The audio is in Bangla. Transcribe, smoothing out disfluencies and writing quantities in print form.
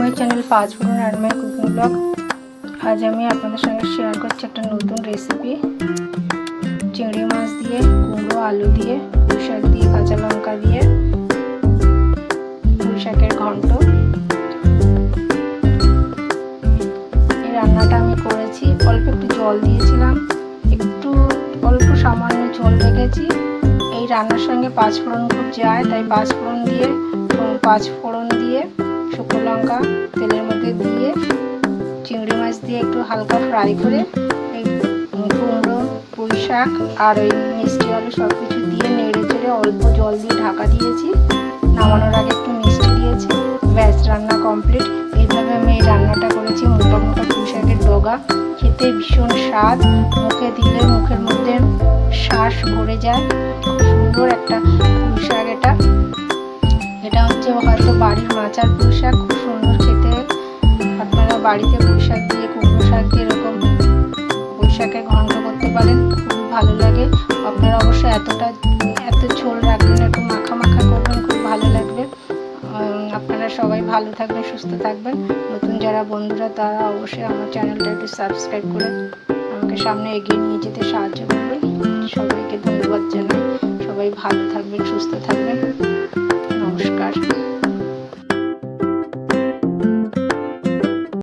মাই চ্যানেল 5 ফোড়ন আর মাই কুকিং ব্লগ। আজ আমি আপনাদের সঙ্গে শেয়ার করছি একটা নতুন রেসিপি। চিংড়ি মাছ দিয়ে, কুমড়ো আলু দিয়ে, পুঁই শাক দিয়ে, কাঁচা লঙ্কা দিয়ে পুঁই শাকের ঘন্ট। এই রান্নাটা আমি করেছি, অল্প একটু জল দিয়েছিলাম, একটু অল্প সামান্য ঝোল রেখেছি। এই রান্নার সঙ্গে 5 ফোড়ন খুব যায়, তাই 5 ফোড়ন দিয়ে শুকনো লঙ্কা তেলের মধ্যে দিয়ে চিংড়ি মাছ দিয়ে একটু হালকা ফ্রাই করে এই কুমড়ো, পুঁই শাক আর ওই মিষ্টি আলু সব কিছু দিয়ে নেড়ে চেড়ে অল্প জল দিয়ে ঢাকা দিয়েছি। নামানোর আগে একটু মিষ্টি দিয়েছি, ব্যাস রান্না কমপ্লিট। এইভাবে আমি এই রান্নাটা করেছি। মোটা মোটা পুঁই শাকের ডগা, খেতে ভীষণ স্বাদ, মুখে দিলে মুখের মধ্যে শ্বাস ভরে যায়। খুব সুন্দর একটা পুঁই শাক। এটা হচ্ছে হয়তো বাড়ির মাচার পুঁই শাক, খুব সুন্দর খেতে। আপনারা বাড়িতে পুঁই শাক দিয়ে, কুমড়ো শাক দিয়ে এরকম পুঁই শাকের ঘন্ট করতে পারেন, খুব ভালো লাগে। আপনারা অবশ্যই এত ঝোল রাখবেন, একটু মাখা মাখা করবেন, খুব ভালো লাগবে। আপনারা সবাই ভালো থাকবেন, সুস্থ থাকবেন। নতুন যারা বন্ধুরা তারা অবশ্যই আমার চ্যানেলটা একটু সাবস্ক্রাইব করে আমাকে সামনে এগিয়ে নিয়ে যেতে সাহায্য করবেন। সবাইকে ধন্যবাদ জানাই। সবাই ভালো থাকবেন, সুস্থ থাকবেন।